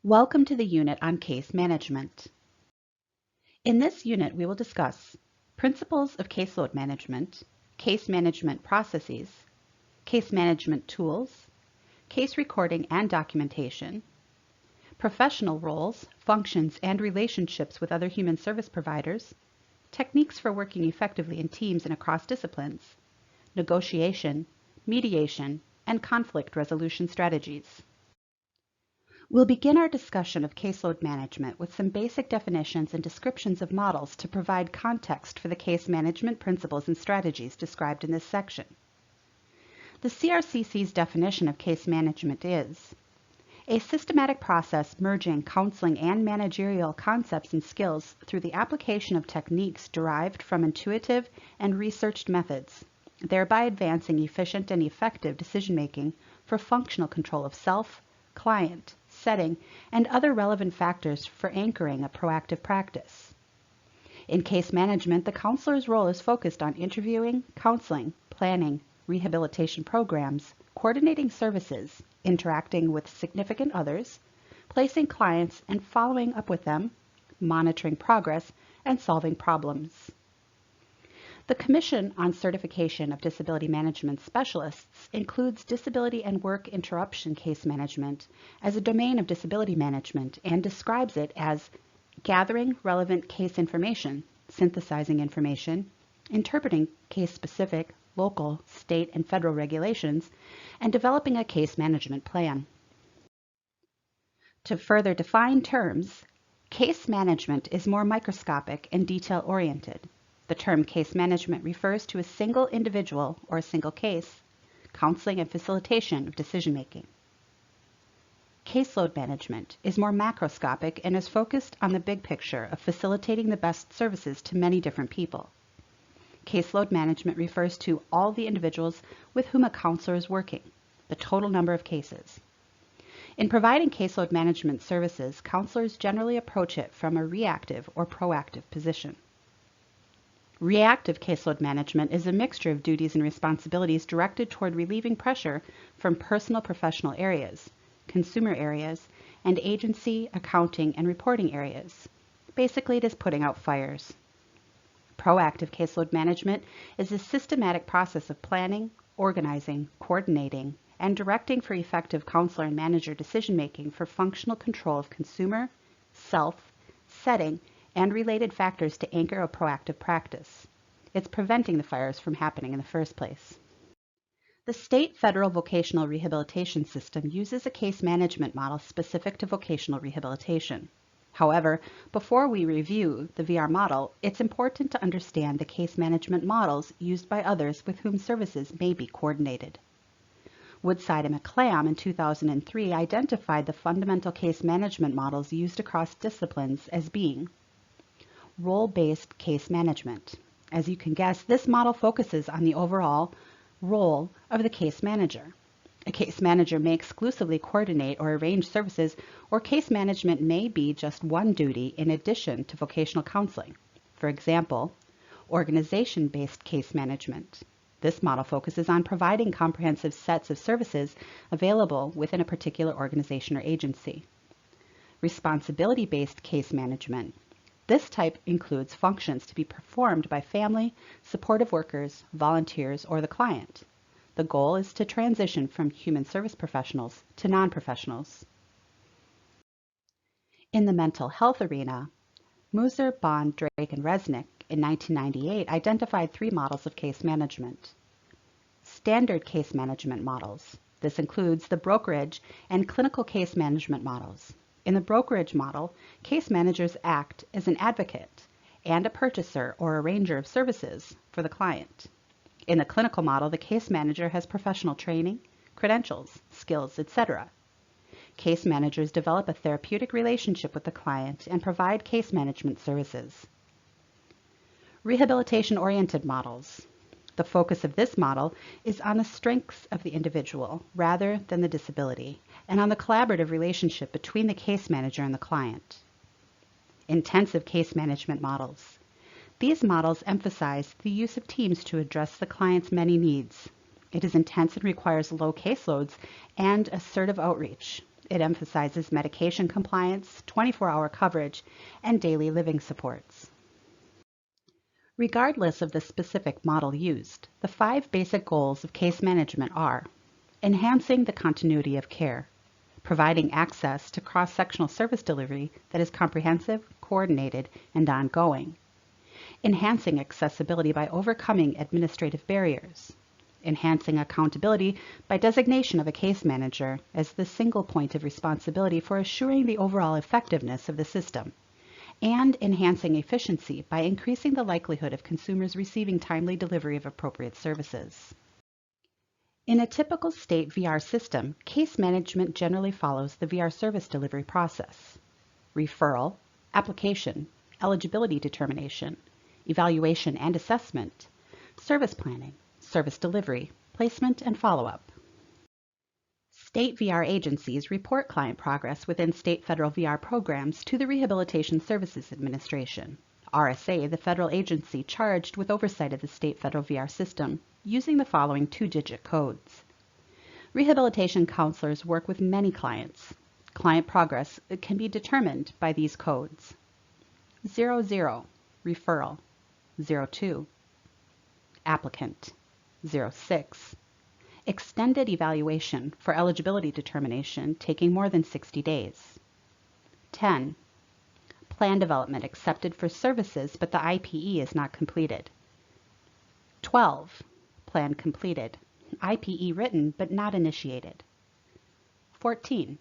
Welcome to the unit on case management. In this unit, we will discuss principles of caseload management, case management processes, case management tools, case recording and documentation, professional roles, functions, and relationships with other human service providers, techniques for working effectively in teams and across disciplines, negotiation, mediation, and conflict resolution strategies. We'll begin our discussion of caseload management with some basic definitions and descriptions of models to provide context for the case management principles and strategies described in this section. The CRCC's definition of case management is a systematic process merging counseling and managerial concepts and skills through the application of techniques derived from intuitive and researched methods, thereby advancing efficient and effective decision-making for functional control of self, client, setting, and other relevant factors for anchoring a proactive practice. In case management, the counselor's role is focused on interviewing, counseling, planning, rehabilitation programs, coordinating services, interacting with significant others, placing clients and following up with them, monitoring progress, and solving problems. The Commission on Certification of Disability Management Specialists includes disability and work interruption case management as a domain of disability management and describes it as gathering relevant case information, synthesizing information, interpreting case-specific, local, state, and federal regulations, and developing a case management plan. To further define terms, case management is more microscopic and detail-oriented. The term case management refers to a single individual or a single case, counseling and facilitation of decision-making. Caseload management is more macroscopic and is focused on the big picture of facilitating the best services to many different people. Caseload management refers to all the individuals with whom a counselor is working, the total number of cases. In providing caseload management services, counselors generally approach it from a reactive or proactive position. Reactive caseload management is a mixture of duties and responsibilities directed toward relieving pressure from personal professional areas, consumer areas, and agency, accounting, and reporting areas. Basically, it is putting out fires. Proactive caseload management is a systematic process of planning, organizing, coordinating, and directing for effective counselor and manager decision-making for functional control of consumer, self, setting, and related factors to anchor a proactive practice. It's preventing the fires from happening in the first place. The state federal vocational rehabilitation system uses a case management model specific to vocational rehabilitation. However, before we review the VR model, it's important to understand the case management models used by others with whom services may be coordinated. Woodside and McClam in 2003 identified the fundamental case management models used across disciplines as being role-based case management. As you can guess, this model focuses on the overall role of the case manager. A case manager may exclusively coordinate or arrange services, or case management may be just one duty in addition to vocational counseling. For example, organization-based case management. This model focuses on providing comprehensive sets of services available within a particular organization or agency. Responsibility-based case management. This type includes functions to be performed by family, supportive workers, volunteers, or the client. The goal is to transition from human service professionals to non-professionals. In the mental health arena, Muser, Bond, Drake, and Resnick in 1998 identified three models of case management. Standard case management models. This includes the brokerage and clinical case management models. In the brokerage model, case managers act as an advocate and a purchaser or arranger of services for the client. In the clinical model, the case manager has professional training, credentials, skills, etc. Case managers develop a therapeutic relationship with the client and provide case management services. Rehabilitation-oriented models. The focus of this model is on the strengths of the individual rather than the disability, and on the collaborative relationship between the case manager and the client. Intensive case management models. These models emphasize the use of teams to address the client's many needs. It is intense and requires low caseloads and assertive outreach. It emphasizes medication compliance, 24-hour coverage, and daily living supports. Regardless of the specific model used, the 5 basic goals of case management are enhancing the continuity of care, providing access to cross-sectional service delivery that is comprehensive, coordinated, and ongoing, enhancing accessibility by overcoming administrative barriers, enhancing accountability by designation of a case manager as the single point of responsibility for assuring the overall effectiveness of the system, and enhancing efficiency by increasing the likelihood of consumers receiving timely delivery of appropriate services. In a typical state VR system, case management generally follows the VR service delivery process: referral, application, eligibility determination, evaluation and assessment, service planning, service delivery, placement, and follow-up. State VR agencies report client progress within state federal VR programs to the Rehabilitation Services Administration, RSA, the federal agency charged with oversight of the state federal VR system, using the following 2-digit codes. Rehabilitation counselors work with many clients. Client progress can be determined by these codes: 00, referral; 02, applicant; 06, extended evaluation for eligibility determination taking more than 60 days; 10, plan development accepted for services but the IPE is not completed; 12, plan completed, IPE written but not initiated; 14,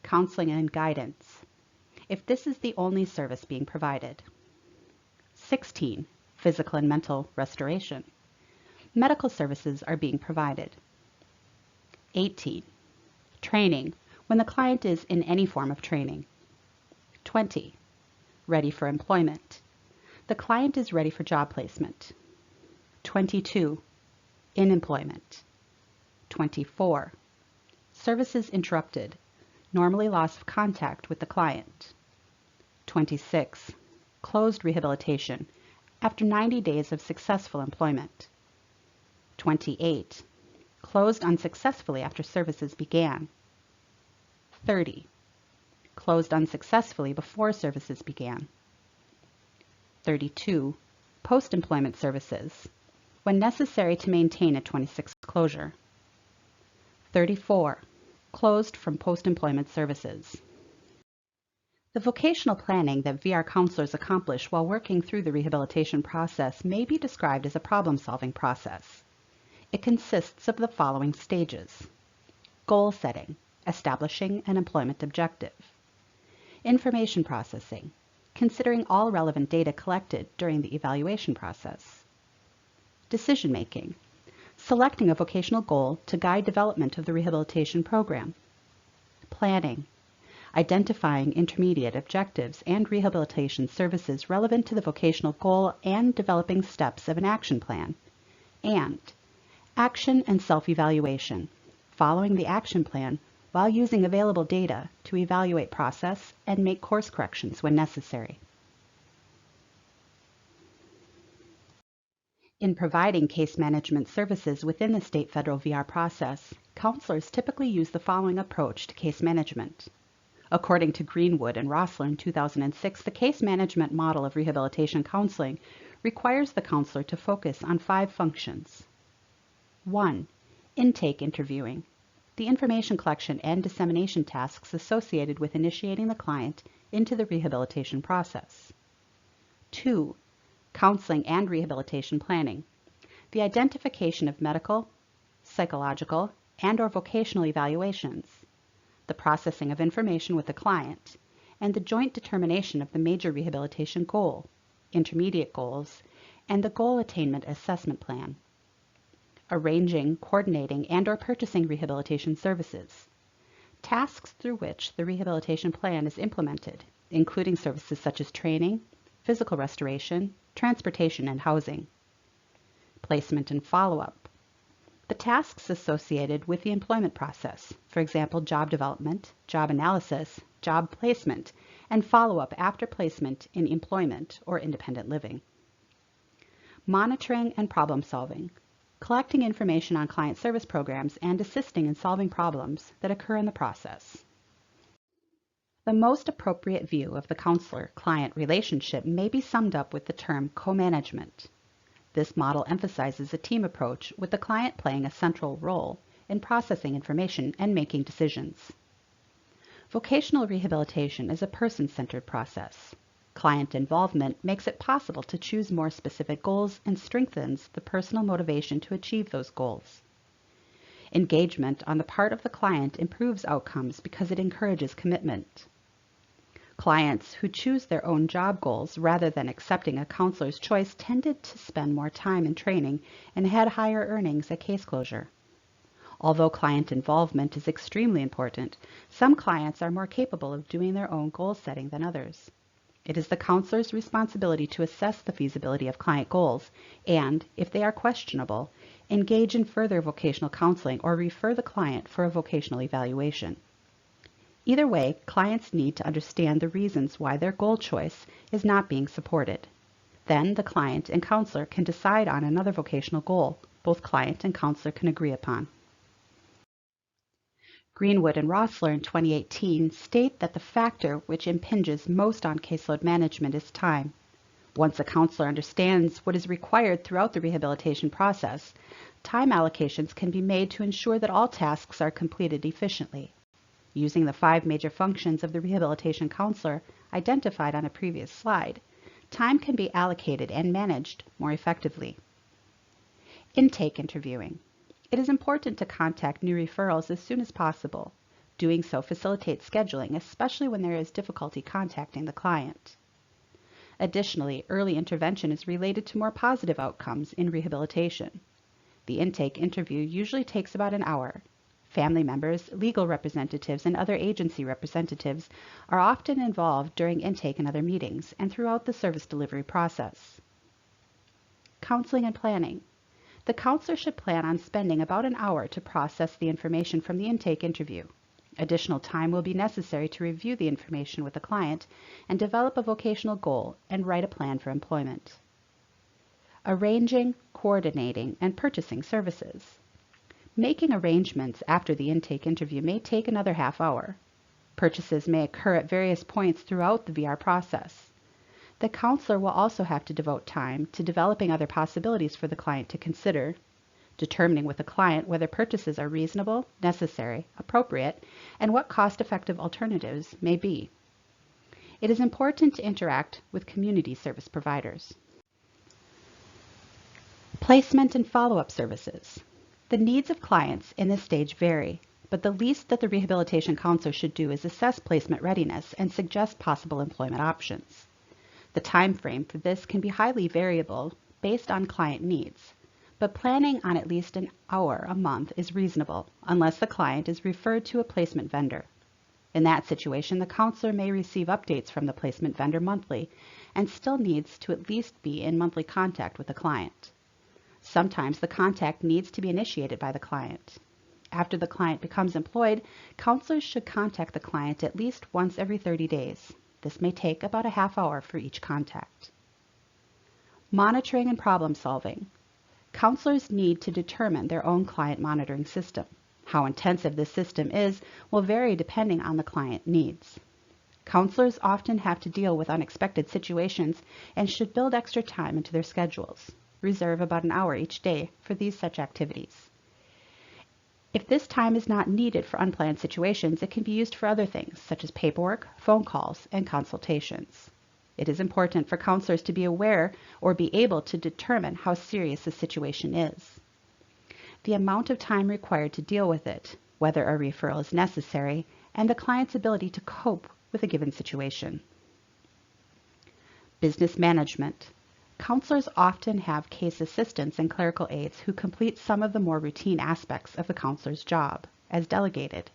counseling and guidance, if this is the only service being provided; 16, physical and mental restoration, medical services are being provided; 18, training, when the client is in any form of training; 20, ready for employment, the client is ready for job placement; 22, in employment; 24, services interrupted, normally loss of contact with the client; 26, closed rehabilitation after 90 days of successful employment; 28, closed unsuccessfully after services began; 30, closed unsuccessfully before services began; 32, post-employment services, when necessary to maintain a 26 closure; 34, closed from post-employment services. The vocational planning that VR counselors accomplish while working through the rehabilitation process may be described as a problem-solving process. It consists of the following stages: goal setting, establishing an employment objective; information processing, considering all relevant data collected during the evaluation process; decision making, selecting a vocational goal to guide development of the rehabilitation program; planning, identifying intermediate objectives and rehabilitation services relevant to the vocational goal and developing steps of an action plan; and action and self-evaluation, following the action plan while using available data to evaluate process and make course corrections when necessary. In providing case management services within the state federal VR process, counselors typically use the following approach to case management. According to Greenwood and Rossler in 2006, the case management model of rehabilitation counseling requires the counselor to focus on 5 functions. 1. Intake interviewing, the information collection and dissemination tasks associated with initiating the client into the rehabilitation process. 2. Counseling and rehabilitation planning, the identification of medical, psychological, and/or vocational evaluations, the processing of information with the client, and the joint determination of the major rehabilitation goal, intermediate goals, and the goal attainment assessment plan. Arranging, coordinating, and/or purchasing rehabilitation services, tasks through which the rehabilitation plan is implemented, including services such as training, physical restoration, transportation, and housing. Placement and follow-up, the tasks associated with the employment process, for example, job development, job analysis, job placement, and follow-up after placement in employment or independent living. Monitoring and problem solving, collecting information on client service programs and assisting in solving problems that occur in the process. The most appropriate view of the counselor-client relationship may be summed up with the term co-management. This model emphasizes a team approach with the client playing a central role in processing information and making decisions. Vocational rehabilitation is a person-centered process. Client involvement makes it possible to choose more specific goals and strengthens the personal motivation to achieve those goals. Engagement on the part of the client improves outcomes because it encourages commitment. Clients who choose their own job goals rather than accepting a counselor's choice tended to spend more time in training and had higher earnings at case closure. Although client involvement is extremely important, some clients are more capable of doing their own goal setting than others. It is the counselor's responsibility to assess the feasibility of client goals and, if they are questionable, engage in further vocational counseling or refer the client for a vocational evaluation. Either way, clients need to understand the reasons why their goal choice is not being supported. Then the client and counselor can decide on another vocational goal both client and counselor can agree upon. Greenwood and Rossler in 2018 state that the factor which impinges most on caseload management is time. Once a counselor understands what is required throughout the rehabilitation process, time allocations can be made to ensure that all tasks are completed efficiently. Using the 5 major functions of the rehabilitation counselor identified on a previous slide, time can be allocated and managed more effectively. Intake interviewing. It is important to contact new referrals as soon as possible. Doing so facilitates scheduling, especially when there is difficulty contacting the client. Additionally, early intervention is related to more positive outcomes in rehabilitation. The intake interview usually takes about an hour. Family members, legal representatives, and other agency representatives are often involved during intake and other meetings and throughout the service delivery process. Counseling and planning. The counselor should plan on spending about an hour to process the information from the intake interview. Additional time will be necessary to review the information with the client and develop a vocational goal and write a plan for employment. Arranging, coordinating, and purchasing services. Making arrangements after the intake interview may take another half hour. Purchases may occur at various points throughout the VR process. The counselor will also have to devote time to developing other possibilities for the client to consider, determining with the client whether purchases are reasonable, necessary, appropriate, and what cost-effective alternatives may be. It is important to interact with community service providers. Placement and follow-up services. The needs of clients in this stage vary, but the least that the rehabilitation counselor should do is assess placement readiness and suggest possible employment options. The time frame for this can be highly variable based on client needs, but planning on at least an hour a month is reasonable unless the client is referred to a placement vendor. In that situation, the counselor may receive updates from the placement vendor monthly and still needs to at least be in monthly contact with the client. Sometimes the contact needs to be initiated by the client. After the client becomes employed, counselors should contact the client at least once every 30 days. This may take about a half hour for each contact. Monitoring and problem solving. Counselors need to determine their own client monitoring system. How intensive this system is will vary depending on the client needs. Counselors often have to deal with unexpected situations and should build extra time into their schedules. Reserve about an hour each day for these such activities. If this time is not needed for unplanned situations, it can be used for other things, such as paperwork, phone calls, and consultations. It is important for counselors to be aware or be able to determine how serious a situation is, the amount of time required to deal with it, whether a referral is necessary, and the client's ability to cope with a given situation. Business management. Counselors often have case assistants and clerical aides who complete some of the more routine aspects of the counselor's job, as delegated.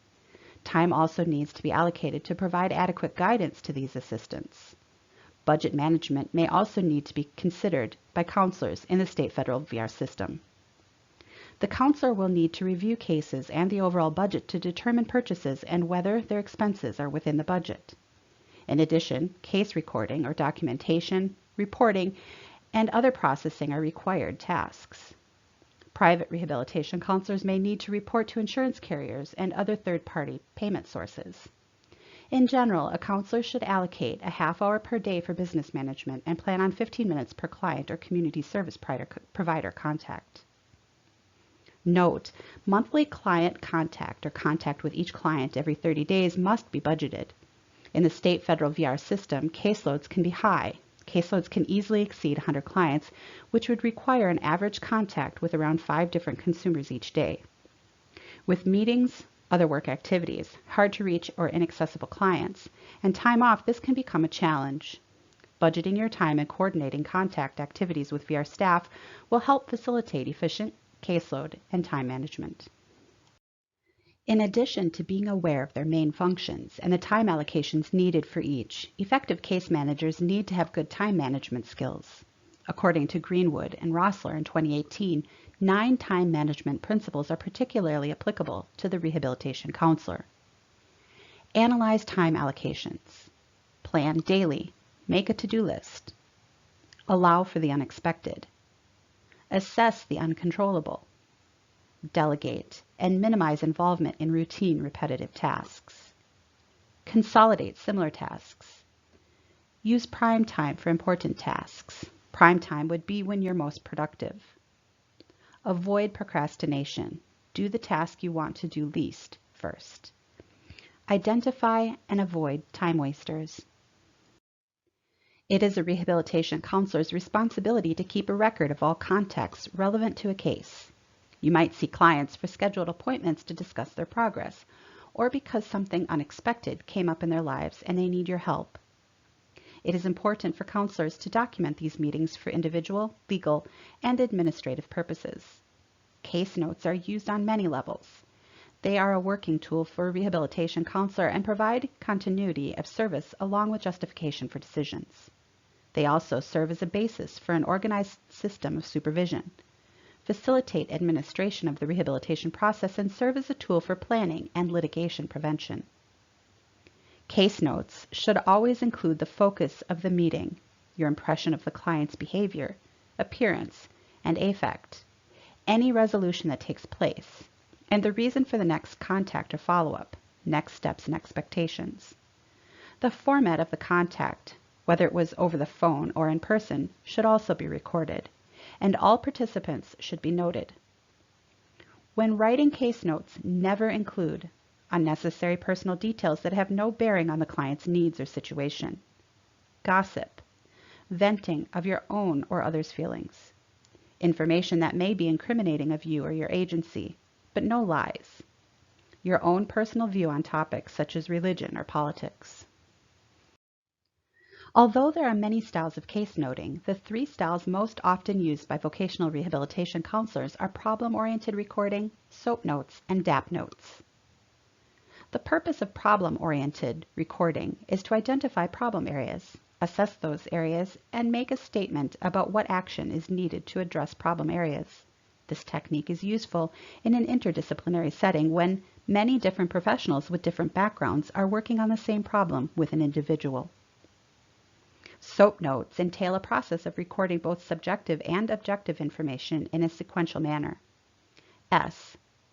Time also needs to be allocated to provide adequate guidance to these assistants. Budget management may also need to be considered by counselors in the state federal VR system. The counselor will need to review cases and the overall budget to determine purchases and whether their expenses are within the budget. In addition, case recording or documentation, reporting, and other processing are required tasks. Private rehabilitation counselors may need to report to insurance carriers and other third-party payment sources. In general, a counselor should allocate a half hour per day for business management and plan on 15 minutes per client or community service provider contact. Note, monthly client contact or contact with each client every 30 days must be budgeted. In the state federal VR system, caseloads can be high. Caseloads can easily exceed 100 clients, which would require an average contact with around 5 different consumers each day. With meetings, other work activities, hard to reach or inaccessible clients, and time off, this can become a challenge. Budgeting your time and coordinating contact activities with VR staff will help facilitate efficient caseload and time management. In addition to being aware of their main functions and the time allocations needed for each, effective case managers need to have good time management skills. According to Greenwood and Rossler in 2018, 9 time management principles are particularly applicable to the rehabilitation counselor. Analyze time allocations. Plan daily. Make a to-do list. Allow for the unexpected. Assess the uncontrollable. Delegate and minimize involvement in routine, repetitive tasks. Consolidate similar tasks. Use prime time for important tasks. Prime time would be when you're most productive. Avoid procrastination. Do the task you want to do least first. Identify and avoid time wasters. It is a rehabilitation counselor's responsibility to keep a record of all contacts relevant to a case. You might see clients for scheduled appointments to discuss their progress, or because something unexpected came up in their lives and they need your help. It is important for counselors to document these meetings for individual, legal, and administrative purposes. Case notes are used on many levels. They are a working tool for a rehabilitation counselor and provide continuity of service along with justification for decisions. They also serve as a basis for an organized system of supervision, facilitate administration of the rehabilitation process, and serve as a tool for planning and litigation prevention. Case notes should always include the focus of the meeting, your impression of the client's behavior, appearance, and affect, any resolution that takes place, and the reason for the next contact or follow-up, next steps and expectations. The format of the contact, whether it was over the phone or in person, should also be recorded, and all participants should be noted. When writing case notes, never include unnecessary personal details that have no bearing on the client's needs or situation. Gossip, venting of your own or others' feelings, information that may be incriminating of you or your agency, but no lies, your own personal view on topics such as religion or politics. Although there are many styles of case noting, the 3 styles most often used by vocational rehabilitation counselors are problem-oriented recording, SOAP notes, and DAP notes. The purpose of problem-oriented recording is to identify problem areas, assess those areas, and make a statement about what action is needed to address problem areas. This technique is useful in an interdisciplinary setting when many different professionals with different backgrounds are working on the same problem with an individual. SOAP notes entail a process of recording both subjective and objective information in a sequential manner.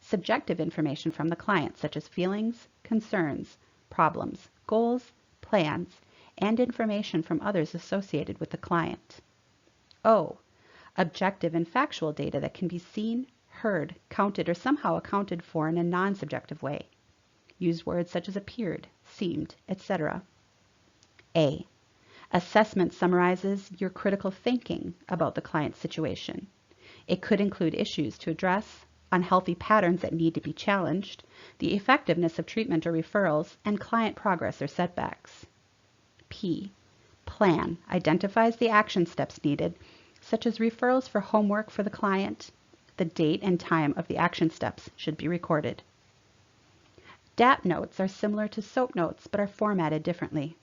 Subjective information from the client, such as feelings, concerns, problems, goals, plans, and information from others associated with the client. Objective and factual data that can be seen, heard, counted, or somehow accounted for in a non-subjective way. Use words such as appeared, seemed, etc. Assessment summarizes your critical thinking about the client's situation. It could include issues to address, unhealthy patterns that need to be challenged, the effectiveness of treatment or referrals, and client progress or setbacks. Plan identifies the action steps needed, such as referrals for homework for the client. The date and time of the action steps should be recorded. DAP notes are similar to SOAP notes but are formatted differently.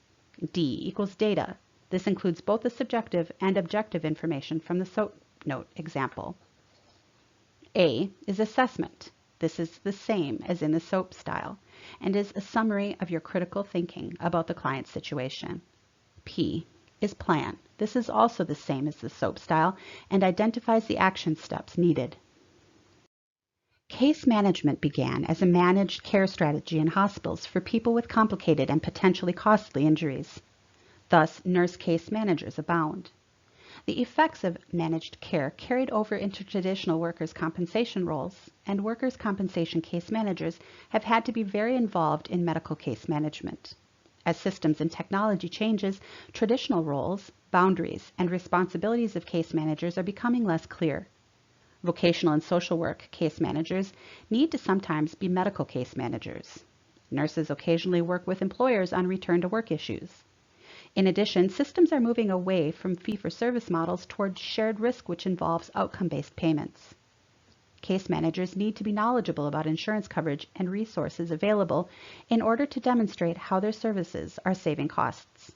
D equals data. This includes both the subjective and objective information from the SOAP note example. A is assessment. This is the same as in the SOAP style and is a summary of your critical thinking about the client's situation. P is plan. This is also the same as the SOAP style and identifies the action steps needed. Case management began as a managed care strategy in hospitals for people with complicated and potentially costly injuries. Thus, nurse case managers abound. The effects of managed care carried over into traditional workers' compensation roles, and workers' compensation case managers have had to be very involved in medical case management. As systems and technology changes, traditional roles, boundaries, and responsibilities of case managers are becoming less clear. Vocational and social work case managers need to sometimes be medical case managers. Nurses occasionally work with employers on return to work issues. In addition, systems are moving away from fee-for-service models toward shared risk, which involves outcome-based payments. Case managers need to be knowledgeable about insurance coverage and resources available in order to demonstrate how their services are saving costs.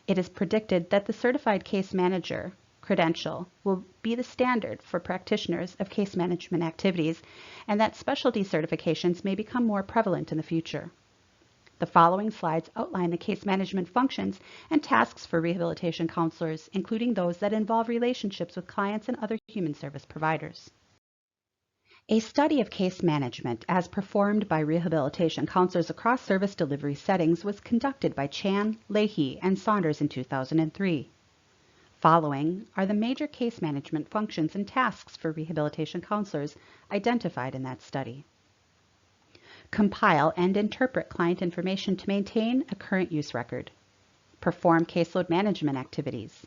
It is predicted that the certified case manager credential will be the standard for practitioners of case management activities, and that specialty certifications may become more prevalent in the future. The following slides outline the case management functions and tasks for rehabilitation counselors, including those that involve relationships with clients and other human service providers. A study of case management as performed by rehabilitation counselors across service delivery settings was conducted by Chan, Leahy, and Saunders in 2003. Following are the major case management functions and tasks for rehabilitation counselors identified in that study. Compile and interpret client information to maintain a current use record. Perform caseload management activities.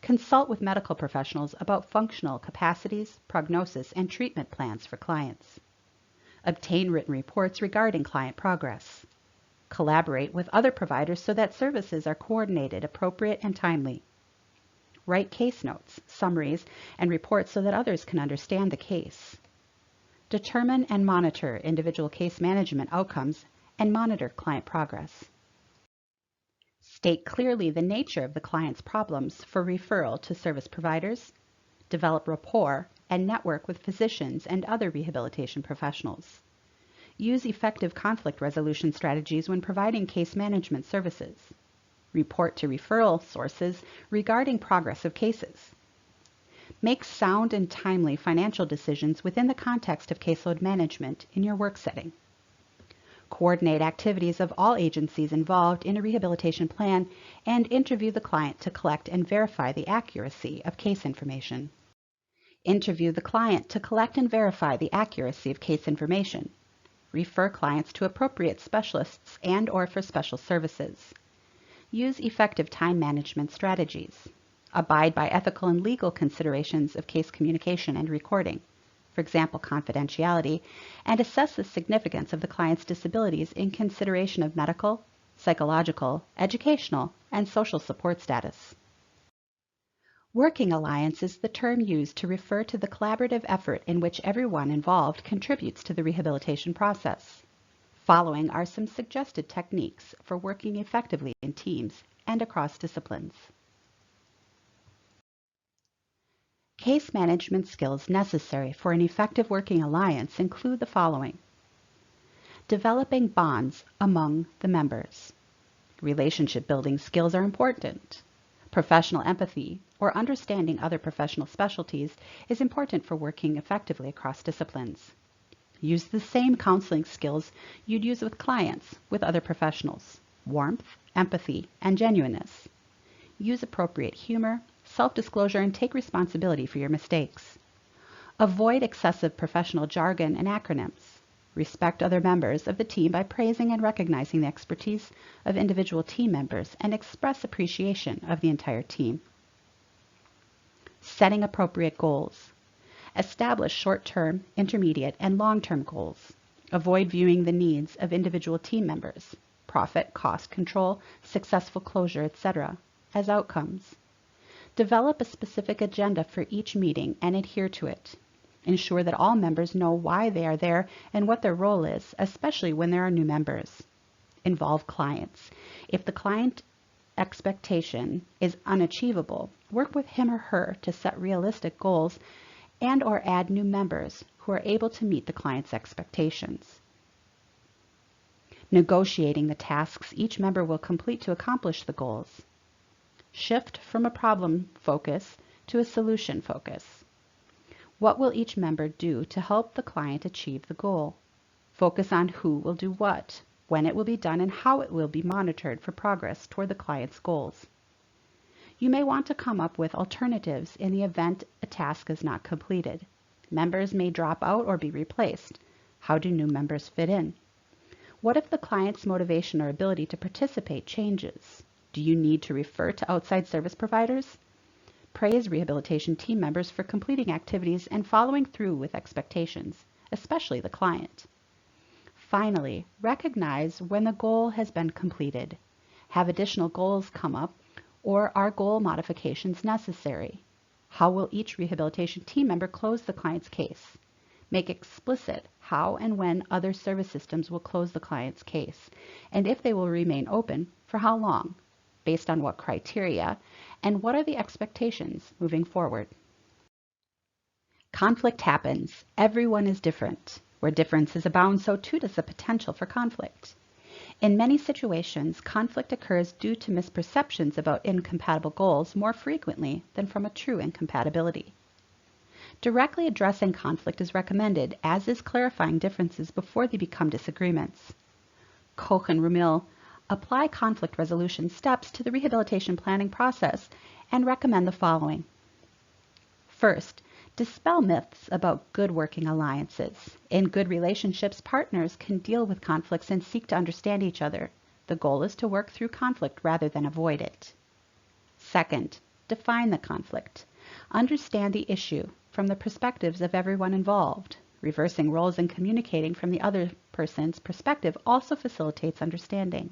Consult with medical professionals about functional capacities, prognosis, and treatment plans for clients. Obtain written reports regarding client progress. Collaborate with other providers so that services are coordinated, appropriate, and timely. Write case notes, summaries, and reports so that others can understand the case. Determine and monitor individual case management outcomes and monitor client progress. State clearly the nature of the client's problems for referral to service providers. Develop rapport and network with physicians and other rehabilitation professionals. Use effective conflict resolution strategies when providing case management services. Report to referral sources regarding progress of cases. Make sound and timely financial decisions within the context of caseload management in your work setting. Coordinate activities of all agencies involved in a rehabilitation plan and interview the client to collect and verify the accuracy of case information. Interview the client to collect and verify the accuracy of case information. Refer clients to appropriate specialists and/or for special services. Use effective time management strategies. Abide by ethical and legal considerations of case communication and recording, for example, confidentiality, and assess the significance of the client's disabilities in consideration of medical, psychological, educational, and social support status. Working alliance is the term used to refer to the collaborative effort in which everyone involved contributes to the rehabilitation process. Following are some suggested techniques for working effectively in teams and across disciplines. Case management skills necessary for an effective working alliance include the following: developing bonds among the members. Relationship building skills are important. Professional empathy, or understanding other professional specialties, is important for working effectively across disciplines. Use the same counseling skills you'd use with clients, with other professionals: warmth, empathy, and genuineness. Use appropriate humor, self-disclosure, and take responsibility for your mistakes. Avoid excessive professional jargon and acronyms. Respect other members of the team by praising and recognizing the expertise of individual team members and express appreciation of the entire team. Setting appropriate goals. Establish short-term, intermediate, and long-term goals. Avoid viewing the needs of individual team members, profit, cost control, successful closure, etc., as outcomes. Develop a specific agenda for each meeting and adhere to it. Ensure that all members know why they are there and what their role is, especially when there are new members. Involve clients. If the client expectation is unachievable, work with him or her to set realistic goals and/or add new members who are able to meet the client's expectations. Negotiating the tasks each member will complete to accomplish the goals. Shift from a problem focus to a solution focus. What will each member do to help the client achieve the goal? Focus on who will do what, when it will be done, and how it will be monitored for progress toward the client's goals. You may want to come up with alternatives in the event a task is not completed. Members may drop out or be replaced. How do new members fit in? What if the client's motivation or ability to participate changes? Do you need to refer to outside service providers? Praise rehabilitation team members for completing activities and following through with expectations, especially the client. Finally, recognize when the goal has been completed. Have additional goals come up, or are goal modifications necessary? How will each rehabilitation team member close the client's case? Make explicit how and when other service systems will close the client's case, and if they will remain open, for how long, based on what criteria, and what are the expectations moving forward. Conflict happens. Everyone is different. Where differences abound, so too does the potential for conflict. In many situations, conflict occurs due to misperceptions about incompatible goals more frequently than from a true incompatibility. Directly addressing conflict is recommended, as is clarifying differences before they become disagreements. Koch and Rumil apply conflict resolution steps to the rehabilitation planning process and recommend the following. First, dispel myths about good working alliances. In good relationships, partners can deal with conflicts and seek to understand each other. The goal is to work through conflict rather than avoid it. Second, define the conflict. Understand the issue from the perspectives of everyone involved. Reversing roles and communicating from the other person's perspective also facilitates understanding.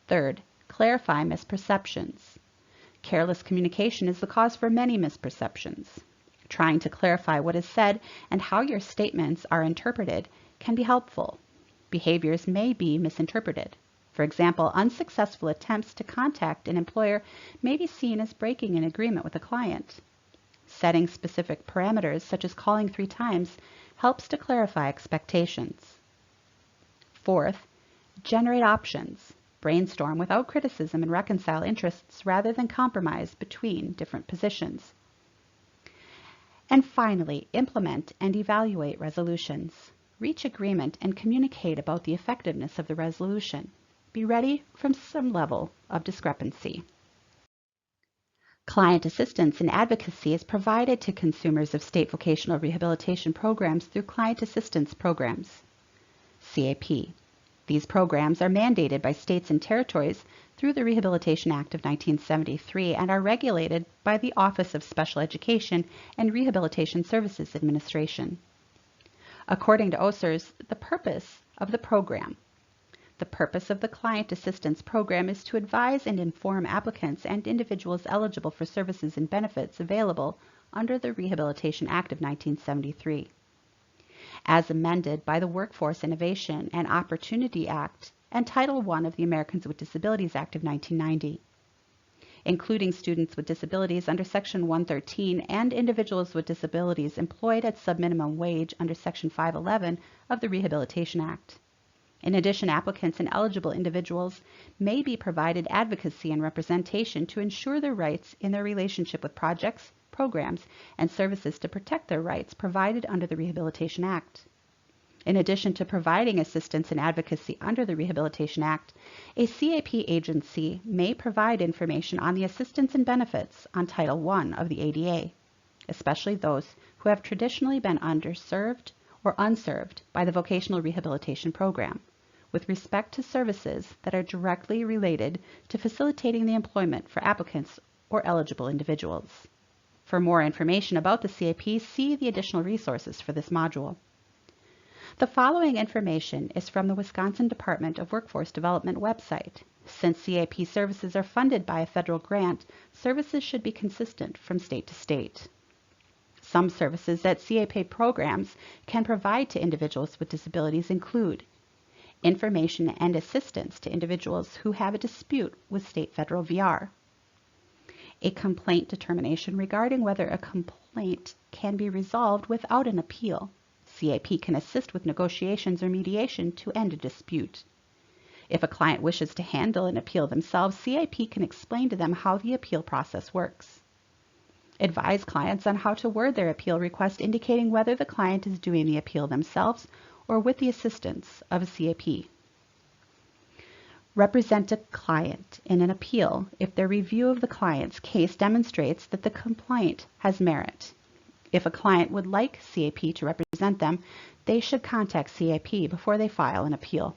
Third, clarify misperceptions. Careless communication is the cause for many misperceptions. Trying to clarify what is said and how your statements are interpreted can be helpful. Behaviors may be misinterpreted. For example, unsuccessful attempts to contact an employer may be seen as breaking an agreement with a client. Setting specific parameters, such as calling 3 times, helps to clarify expectations. Fourth, generate options. Brainstorm without criticism and reconcile interests rather than compromise between different positions. And finally, implement and evaluate resolutions. Reach agreement and communicate about the effectiveness of the resolution. Be ready from some level of discrepancy. Client assistance and advocacy is provided to consumers of state vocational rehabilitation programs through client assistance programs, CAP. These programs are mandated by states and territories through the Rehabilitation Act of 1973 and are regulated by the Office of Special Education and Rehabilitation Services Administration. According to OSERS, the purpose of the program. The purpose of the Client Assistance Program is to advise and inform applicants and individuals eligible for services and benefits available under the Rehabilitation Act of 1973. As amended by the Workforce Innovation and Opportunity Act and Title I of the Americans with Disabilities Act of 1990, including students with disabilities under Section 113 and individuals with disabilities employed at subminimum wage under Section 511 of the Rehabilitation Act. In addition, applicants and eligible individuals may be provided advocacy and representation to ensure their rights in their relationship with projects, programs, and services to protect their rights provided under the Rehabilitation Act. In addition to providing assistance and advocacy under the Rehabilitation Act, a CAP agency may provide information on the assistance and benefits on Title I of the ADA, especially those who have traditionally been underserved or unserved by the vocational rehabilitation program, with respect to services that are directly related to facilitating the employment for applicants or eligible individuals. For more information about the CAP, see the additional resources for this module. The following information is from the Wisconsin Department of Workforce Development website. Since CAP services are funded by a federal grant, services should be consistent from state to state. Some services that CAP programs can provide to individuals with disabilities include information and assistance to individuals who have a dispute with state-federal VR, a complaint determination regarding whether a complaint can be resolved without an appeal. CAP can assist with negotiations or mediation to end a dispute. If a client wishes to handle an appeal themselves, CAP can explain to them how the appeal process works. Advise clients on how to word their appeal request, indicating whether the client is doing the appeal themselves or with the assistance of a CAP. Represent a client in an appeal if their review of the client's case demonstrates that the complaint has merit. If a client would like CAP to represent them, they should contact CAP before they file an appeal.